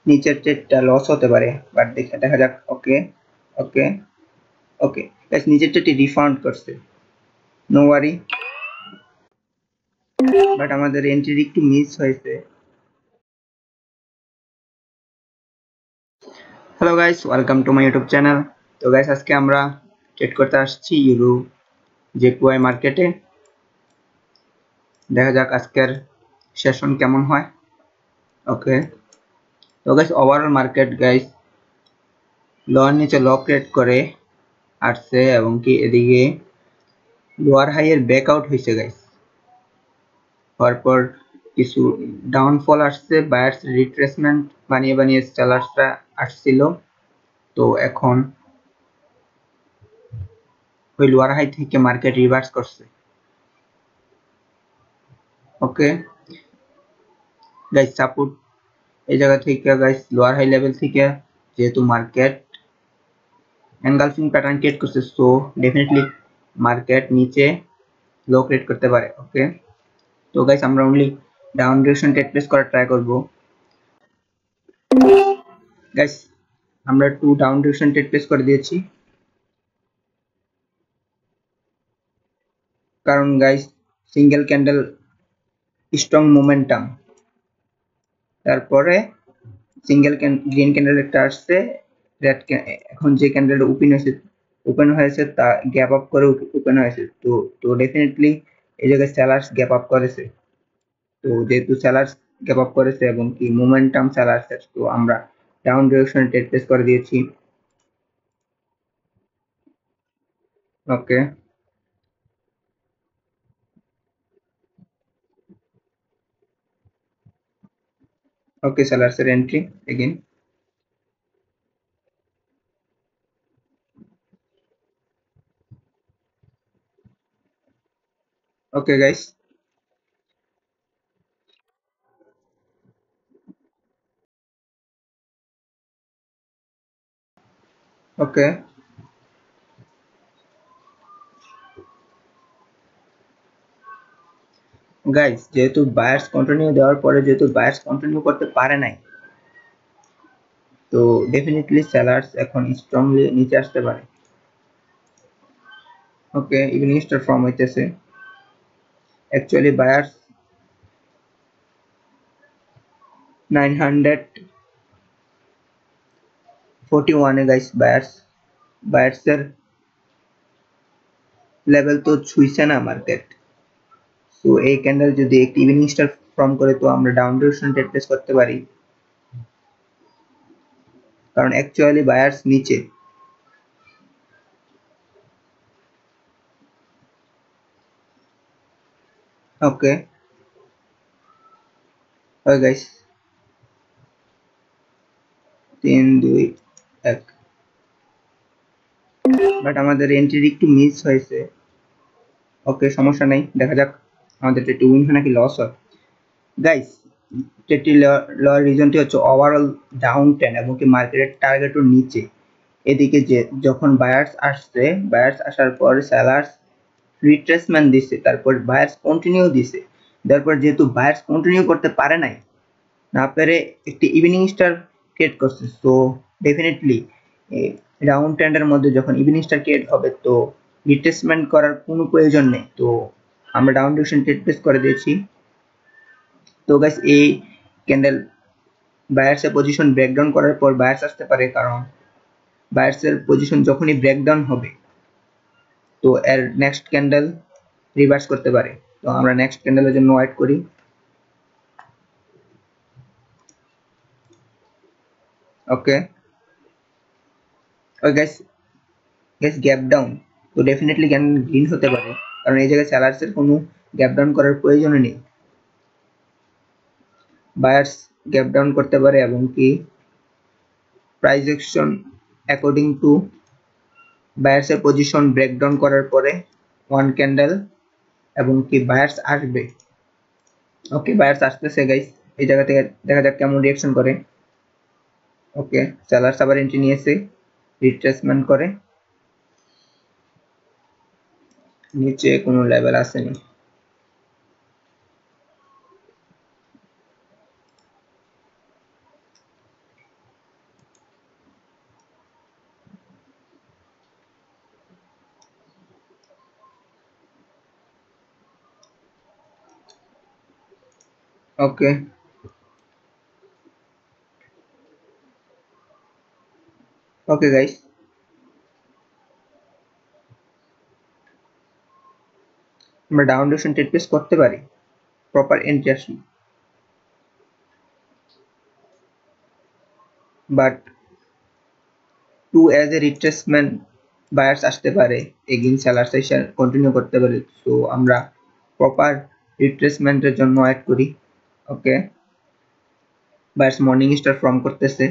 নিচের ট্রেডটা লস হতে পারে, বাট দেখা যাক। ওকে ওকে ওকে গাইস, নিচের ট্রেডটি রিফান্ড করছে, নো ওয়ারি, বাট আমাদের এন্ট্রি একটু মিস হয়েছে। Hello guys, welcome to my YouTube channel. তো গাইস, আজকে আমরা ট্রেড করতে আসছি ইউরো জেকুয়াই মার্কেটে। দেখা যাক আজকের সেশন কেমন হয়। ওকে, তো guys overall market guys lower নিচে লো ক্রিয়েট করে আসছে এবং কি এদিকে লোয়ার হাইয়ের ব্রেকআউট হয়েছে গাইস। তারপর কিছু ডাউনফল আসছে, বায়ার্স রিট্রেসমেন্ট বানিয়ে বানিয়ে সেলার্সরা আসছিল। তো এখন ওই লোয়ার হাই থেকে মার্কেট রিভার্স করছে। ওকে গাইস, সাপোর্ট এই জায়গা থেকে গাইস লোয়ার হাই লেভেল থেকে যেহেতু মার্কেট এনগালফিং প্যাটার্ন ক্রিয়েট করছে, সো ডেফিনেটলি মার্কেট নিচে লো ক্রিয়েট করতে পারে। ওকে, তো গাইস আমরা only down direction trade place করার ট্রাই করব। গাইস আমরা 2 ডাউন ডিরেকশন ট্রেড প্লেস করে দিয়েছি, কারণ guys single candle strong momentum, তারপরে সিঙ্গেল গ্রিন ক্যান্ডেল একটা আসছে, রেড এখন যে ক্যান্ডেলটা ওপেন হয়েছে তা গ্যাপ আপ করে ওপেন হয়েছে। তো তো ডেফিনেটলি এই জায়গায় সেলার্স গ্যাপ আপ করেছে। তো যেহেতু সেলার্স গ্যাপ আপ করেছে এবং কি মোমেন্টাম সেলার্সের, তো আমরা ডাউন ডিরেকশনে ট্রেড প্লেস করে দিয়েছি। ওকে ওকে, সেলার্সের entry again. Okay guys, okay guys, যেহেতু বায়ার্স কন্টিনিউ দেওয়ার পরে যেহেতু বায়ার্স কন্টিনিউ করতে পারে নাই, তো ডেফিনেটলি সেলার্স এখন স্ট্রংলি নিচে আসতে পারে। ওকে, ইভিনিং স্টার ফর্ম হইতেছে। অ্যাকচুয়ালি বায়ার্স 941 এ গাইস বায়ার্সের লেভেল তো ছুঁইছে না মার্কেট। সো এই ক্যান্ডেল যদি একটি ইভিনিং স্টার ফর্ম করে, তো আমরা ডাউন ডিরেকশন ট্রেড প্লেস করতে পারি, কারণ অ্যাকচুয়ালি বায়ার্স নিচে। ওকে ওকে গাইস, 3 2 1, বাট আমাদের এন্ট্রি একটু মিস হয়েছে। ওকে, সমস্যা নাই, দেখা যাক আমাদের ট্রেডটি উইন হয় নাকি লস হয়। গাইস ট্রেডটি লওয়ার রিজনটি হচ্ছে ওভারঅল ডাউন ট্রেন্ড এবং কি মার্কেটের টার্গেটের নিচে। এদিকে যে যখন বায়ার্স আসছে, বায়ার্স আসার পর সেলার্স রিট্রেসমেন্ট দিছে, তারপর বায়ার্স কন্টিনিউ দিছে। তারপর যেহেতু বায়ার্স কন্টিনিউ করতে পারে নাই, না পেরে একটি ইভিনিং স্টার ক্রিয়েট করছে। সো ডেফিনেটলি ডাউন ট্রেন্ডের মধ্যে যখন ইভিনিং স্টার ক্রিয়েট হবে, তো রিট্রেসমেন্ট করার কোনো প্রয়োজন নেই। তো আমরা ডাউন ডিরেকশন ট্রেড প্লেস করে দিয়েছি। তো গাইস এই ক্যান্ডেল বায়ার্সের পজিশন ব্রেকডাউন করার পর বায়ার্স আসতে পারে, কারণ বায়ার্সের পজিশন যখনই ব্রেকডাউন হবে, তো এর নেক্সট ক্যান্ডেল রিভার্স করতে পারে। তো আমরা নেক্সট ক্যান্ডেলের জন্য ওয়েট করি। ওকে ওকে গাইস, গ্যাপ ডাউন, তো ডেফিনেটলি ক্যান্ডেল গ্রিন হতে পারে, কারণ এই জায়গায় সেলার্সের কোনো গ্যাপ ডাউন করার প্রয়োজন নেই। বায়ার্স গ্যাপ ডাউন করতে পারে এবং কি প্রাইস অ্যাকশন অ্যাকর্ডিং টু বায়ার্সের পজিশন ব্রেকডাউন করার পরে ওয়ান ক্যান্ডেল এবং কি বায়ার্স আসবে। ওকে, বায়ার্স আসতেছে গাইস, এই জায়গা থেকে দেখা যাক কেমন রিঅ্যাকশন করে। ওকে, সেলার্স আবার এন্ট্রি নিয়েছে, রিট্রেসমেন্ট করে, নিচে কোনো লেভেল আসেনি। ওকে ওকে গাইস, আমরা ডাউন ডিরেকশন ট্রেড প্লেস করতে পারি প্রপার এন্ট্রি আসলে, but two as a retracement buyers আসতে পারে, এগেইন সেলার্স এসে কন্টিনিউ করতে পারে। সো আমরা প্রপার রিট্রেসমেন্টের জন্য ওয়েট করি। ওকে, বায়ার্স মর্নিং স্টার ফর্ম করতেছে।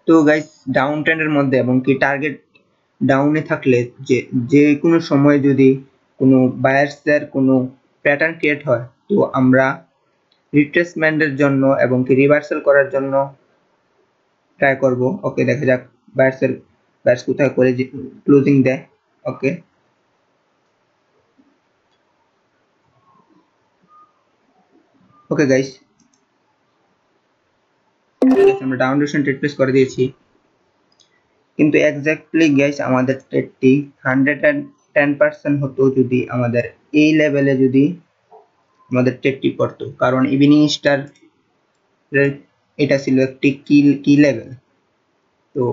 তো গাইস ডাউন ট্রেন্ডের মধ্যে এবং কি টার্গেট ডাউনে থাকলে যে কোনো সময় যদি কোনো বায়ার্সের কোনো প্যাটার্ন ক্রিয়েট হয়, তো আমরা রিট্রেসমেন্টের জন্য এবং কি রিভার্সাল করার জন্য ট্রাই করব। ওকে, দেখা যাক বায়ার্স কোথায় করে ক্লোজিং দেয়। ওকে ওকে গাইস, আমরা ডাউন ডিরেকশন ট্রেড প্লেস করে দিয়েছি, কিন্তু এক্স্যাক্টলি গাইস আমাদের ট্রেডটি 110% হতো যদি আমাদের এই লেভেলে যদি আমাদের ট্রেডটি করতো, কারণ ইভিনিং স্টার এটা ছিল একটি কি লেভেল। তো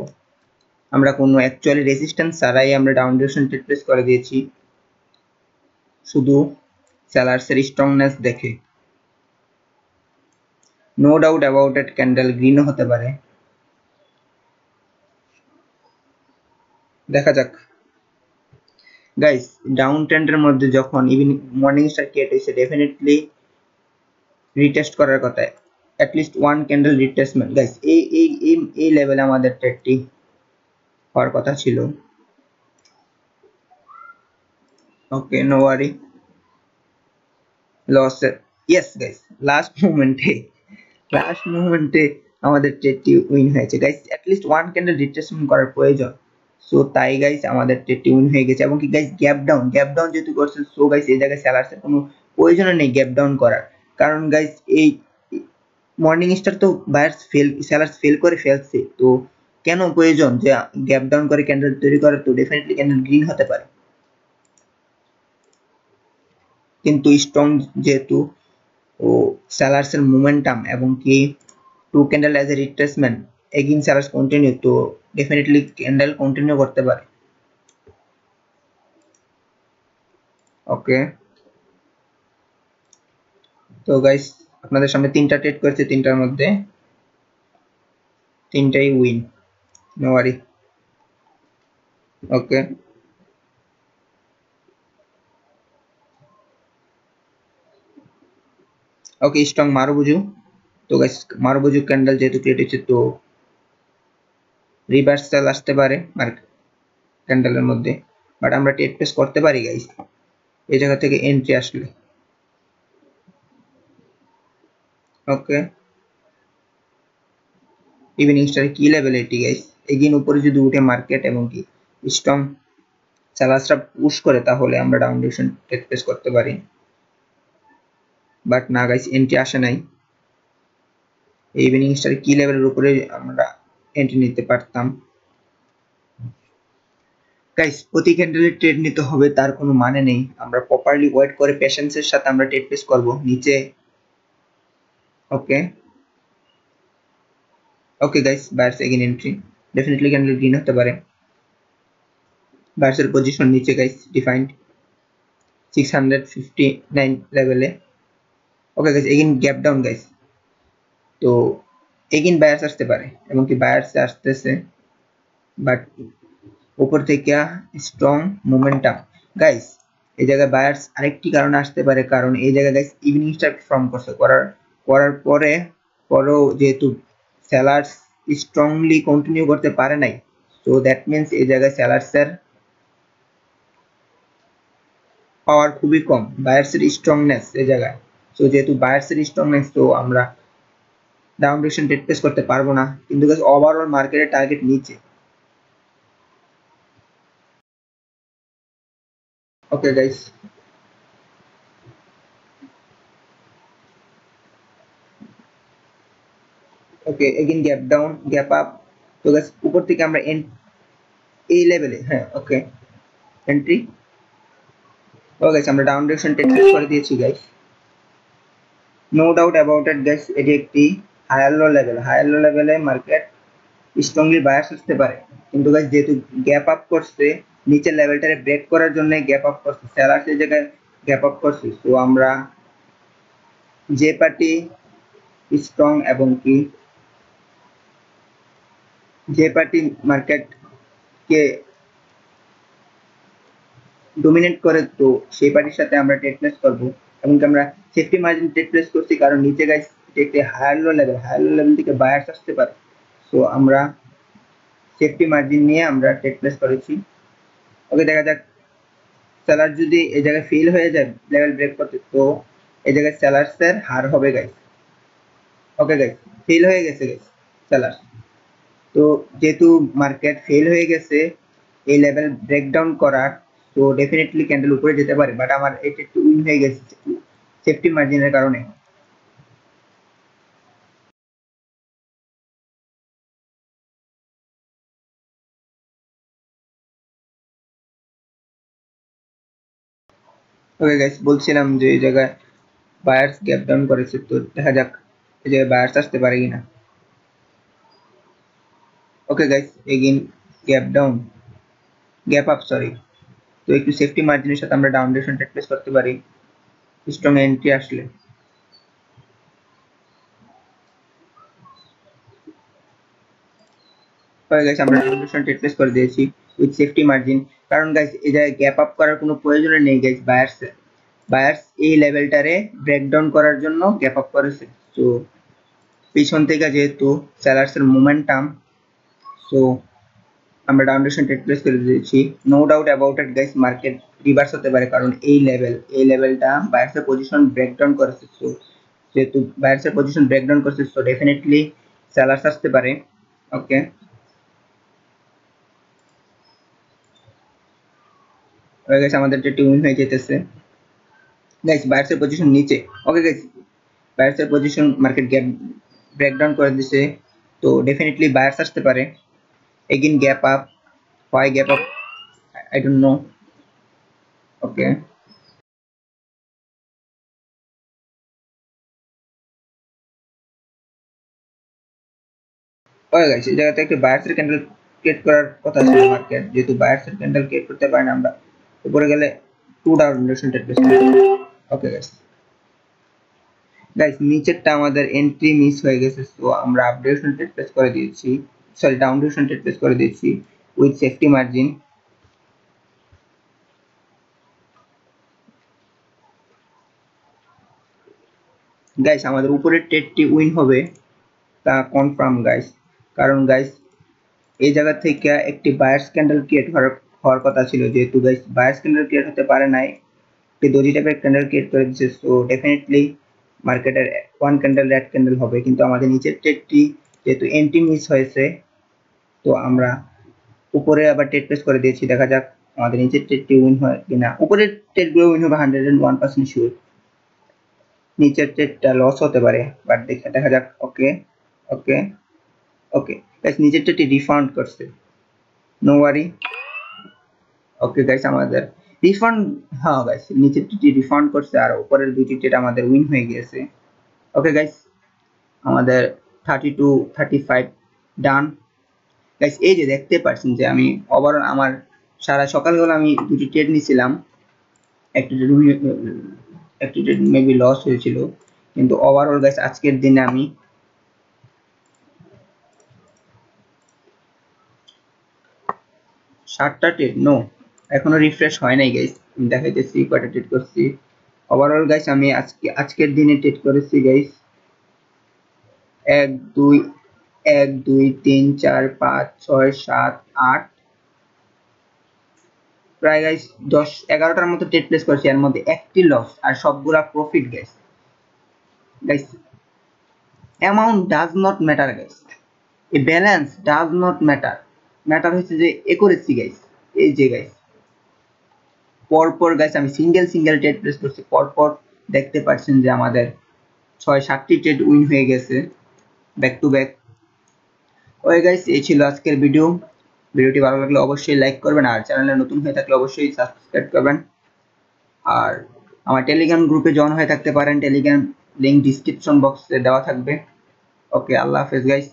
আমরা কোনো অ্যাকচুয়ালি রেজিস্ট্যান্স ছাড়াই আমরা ডাউন ডিরেকশন ট্রেড প্লেস করে দিয়েছি, শুধু সেলার্সের স্ট্রংনেস দেখে। No doubt about it, candle গ্রিনও হতে পারে, দেখা যাক। গাইস ডাউন ট্রেন্ডের মধ্যে যখন ইভিনিং মর্নিং স্টার ক্রিয়েট হয়েছে, ডেফিনেটলি রিটেস্ট করার কথা, at least one candle retracement. Guys এই লেভেলে আমাদের ট্রেডটি হওয়ার কথা ছিল। Okay, no worry, loss. Yes guys, last মুভমেন্টে আমাদের ট্রেডটি উইন হয়েছে guys, at least one candle retracement করার প্রয়োজন। সো তাই গাইস আমাদের ট্রেডটি উইন হয়ে গেছে, এবং কি গাইস গ্যাপ ডাউন যেহেতু করছে, সো গাইস এই জায়গায় সেলার্সের কোনো প্রয়োজন নেই গ্যাপ ডাউন করার, কারণ গাইস এই মর্নিং স্টার তো সেলার্স ফেল করে ফেলছে, তো কেন প্রয়োজন যে গ্যাপ ডাউন করে ক্যান্ডেল তৈরি করার? তো ডেফিনেটলি ক্যান্ডেল গ্রিন হতে পারে, কিন্তু স্ট্রং যেহেতু ও সেলার্সের মোমেন্টাম এবং কি two candle as a retracement again sellers continue, তো ডেফিনেটলি ক্যান্ডেল কন্টিনিউ করতে পারে। ওকে, তো গাইস আপনাদের সামনে তিনটা ট্রেড করেছে, তিনটার মধ্যে তিনটাই উইন, নো ওয়ারি। ওকে ওকে, স্ট্রং মারুবুজু। তো গাইস মারুবুজু ক্যান্ডেল যেহেতু ক্রিয়েট হয়েছে, তো রিভার্সাল আসতে পারে মার্কেট ক্যান্ডেলের মধ্যে, বাট আমরা ট্রেড প্লেস করতে পারি গাইস এই জায়গা থেকে এন্ট্রি আসলে। ওকে, ইভিনিং স্টার কি লেভেল এটি গাইস, এগেইন উপরে যদি উঠে মার্কেট এবং কি স্ট্রং সেলার্সরা পুশ করে, তাহলে আমরা ডাউন ডিরেকশন ট্রেড প্লেস করতে পারি, বাট না গাইস এন্ট্রি আসে নাই। ইভিনিং স্টার কি লেভেলের উপরে আমরা এন্ট্রি নিতে পারতাম। গাইস প্রতি ক্যান্ডেলের ট্রেড নিতে হবে তার কোনো মানে নেই, আমরা প্রপারলি ওয়েট করে পেশেন্সের সাথে আমরা ট্রেড প্লেস করব নিচে। Okay okay guys, buyers again entry, definitely candle green হতে পারে। বায়ার্সের পজিশন নিচে গাইস ডিফাইন্ড 659 লেভেলে। Okay guys, again gap down guys, তো এগেইন বায়ার্স আসতে পারে এবং কি বায়ার্স আসতেছে, বাট উপর থেকে স্ট্রং মোমেন্টাম। গাইস এই জায়গায় বায়ার্স আরেকটি কারণে আসতে পারে, কারণ এই জায়গায় গাইস ইভিনিং স্টার ফর্ম করছে, করার পরেও যেহেতু সেলার্স স্ট্রংলি কন্টিনিউ করতে পারে নাই, সো দ্যাট মিনস এই জায়গায় সেলার্সের পাওয়ার খুবই কম, বায়ার্সের স্ট্রংনেস এই জায়গায়। সো যেহেতু বায়ার্সের স্ট্রংনেস, তো আমরা ডাউন ডিরেকশন ট্রেড প্লেস করতে পারবো না, কিন্তু গাইস ওভারঅল মার্কেটের টার্গেট নিচে। Okay guys, okay again gap down gap up. তো গাইস উপর থেকে আমরা এই লেভেলে, হ্যাঁ ওকে এন্ট্রি। ওকে গাইস, আমরা ডাউন ডিরেকশন টেস্ট করে দিয়েছি guys. No doubt about it guys, এটি একটি হায়ার লো লেভেলে মার্কেট স্ট্রংলি বায়াস আসতে পারে, কিন্তু গাইস যেহেতু গ্যাপ আপ করছে নিচের লেভেলটারে ব্রেক করার জন্য গ্যাপ আপ করছে, সেলার সেই জায়গায় গ্যাপ আপ করছে। তো আমরা যে পার্টি স্ট্রং এবং কি যে পার্টি মার্কেটকে ডোমিনেট করে, তো সেই পার্টির সাথে আমরা ট্রেড প্লেস করবো। এমনকি আমরা সেফটি মার্জিন ট্রেড প্লেস করছি, কারণ নিচে গাইস একটি হায়ার লো লেভেল থেকে বায়ার্স আসতে পারে। সো আমরা সেফটি মার্জিন নিয়ে আমরা ট্রেড প্লেস করেছি। ওকে, দেখা যাক সেলার যদি এই জায়গায় ফেল হয়ে যায় লেভেল ব্রেক করতে, তো এই জায়গায় সেলার্সের হার হবে গাইস। ওকে গাইস, ফেল হয়ে গেছে গাইস সেলার। তো যেহেতু মার্কেট ফেল হয়ে গেছে এই লেভেল ব্রেকডাউন করার, তো ডেফিনেটলি ক্যান্ডেল উপরে যেতে পারে, বাট আমার এটা একটু উইন হয়ে গেছে সেফটি মার্জিনের কারণে। ওকে গাইস, বলছিলাম যে এই জায়গায় বায়ার্স গ্যাপ ডাউন করেছে, তো দেখা যাক এই জায়গায় বায়ার্স আসতে পারে কিনা। ওকে guys, again gap up sorry. তো একটু সেফটি মার্জিনের সাথে আমরা ডাউন ডিরেকশন ট্রেড প্লেস করতে পারি স্ট্রং এন্ট্রি আসলে। ওকে গাইস, আমরা ডাউন ডিরেকশন ট্রেড প্লেস করে দিয়েছি উইথ সেফটি মার্জিন, কারণ গাইস এই জায়গায় গ্যাপ আপ করার কোনো প্রয়োজন নেই গাইস। বায়ার্স এই লেভেলটারে ব্রেকডাউন করার জন্য গ্যাপ আপ করেছে। তো পিছন থেকে যেহেতু সেলার্সের মোমেন্টাম, সো আমরা ডাউন ডিরেকশন ট্রেড প্লেস করে দিয়েছি। No doubt about it guys, market reverse হতে পারে, কারণ এই লেভেলটা বায়ার্সের পজিশন ব্রেকডাউন করেছে। সো যেহেতু বায়ার্সের পজিশন ব্রেকডাউন করছে, সো ডেফিনেটলি সেলার্স আসতে পারে। ওকে গাইস, আমাদের যে টিউন হয়ে যেতেছে গাইস, বায়ার্সের পজিশন নিচে। ওকে গাইস, বায়ার্সের পজিশন মার্কেট গ্যাপ ব্রেকডাউন করে দিছে, তো ডেফিনেটলি বায়ার্স আসতে পারে। Again gap up, why gap up I don't know. Okay, okay guys, এই জায়গাতে একটা বায়ার্সের ক্যান্ডেল ক্রিয়েট করার কথা ছিল মার্কেট, যেহেতু বায়ার্সের ক্যান্ডেল ক্রিয়েট করতে পারে না, আমরা উপরে গেলে to down direction trade place করব। ওকে গাইস, নিচেরটা আমাদের এন্ট্রি মিস হয়ে গেছে, সো আমরা আপ ডিরেকশন ট্রেড প্লেস করে দিয়েছি, sorry down direction trade place করে দিয়েছি উইথ সেফটি মার্জিন। গাইস, আমাদের উপরের ট্রেডটি উইন হবে তা কনফার্ম গাইস, কারণ গাইস এই জায়গা থেকে একটি বায়ার্স ক্যান্ডেল ক্রিয়েট হওয়ার কথা ছিল, যেহেতু গাইস বায়ার্স ক্যান্ডেল ক্রিয়েট হতে পারে নাই, একটি দোজি টাইপের ক্যান্ডেল ক্রিয়েট করে দিচ্ছে। সো ডেফিনেটলি মার্কেটের ওয়ান ক্যান্ডেল রেড ক্যান্ডেল হবে, কিন্তু আমাদের নিচের ট্রেডটি যেহেতু এন্ট্রি মিস হয়েছে, তো আমরা উপরে আবার ট্রেড প্লেস করে দিয়েছি। দেখা যাক আমাদের নিচের ট্রেডটি উইন হয় কিনা। উপরের ট্রেডগুলো উইন হবে 101% শিওর, নিচের ট্রেডটা লস হতে পারে, বাট দেখা যাক। ওকে ওকে ওকে গাইস, নিচের ট্রেডটি রিফান্ড করছে, নো ওয়ারি। ওকে গাইস, আমাদের রিফান্ড, হ্যাঁ গাইস নিচের ট্রেডটি রিফান্ড করছে আর উপরের দুটি ট্রেড আমাদের উইন হয়ে গিয়েছে। ওকে গাইস, আমাদের 32-35 ডান। গাইস, এই যে দেখতে পাচ্ছেন যে আমি ওভারঅল আমার সারা সকালবেলা আমি দুটি ট্রেড নিয়েছিলাম, একটি ট্রেড মেবি লস হয়েছিল, কিন্তু ওভারঅল গাইস আজকের দিনে আমি 7টা ট্রেড, নো এখনো রিফ্রেশ হয় নাই গাইস, আমি দেখাইতেছি কয়টা ট্রেড করছি। ওভারঅল গাইস আমি আজকের দিনে ট্রেড করেছি গাইস 1 2 1 2 3 4 5 6 7 8, প্রায় গাইস 10-11টার মতো ট্রেড প্লেস করেছি, এর মধ্যে একটি লস আর সবগুলা profit guys. Guys, amount does not matter guys, A balance does not matter হচ্ছে যে একুরেসি গাইস। এই যে গাইস পরপর গাইস আমি সিঙ্গেল ট্রেড প্লেস করছি, পরপর দেখতে পাচ্ছেন যে আমাদের 6-7টি ট্রেড উইন হয়ে গেছে back to back. Okay guys, এই ছিল আজকের ভিডিও। ভিডিওটি ভালো লাগলে অবশ্যই লাইক করবেন, আর চ্যানেলে নতুন হয়ে থাকলে অবশ্যই সাবস্ক্রাইব করবেন। আর আমার টেলিগ্রাম গ্রুপে জয়েন হয়ে থাকতে পারেন, টেলিগ্রাম লিংক ডিসক্রিপশন বক্সে দেওয়া থাকবে। ওকে, আল্লাহ হাফেজ গাইস।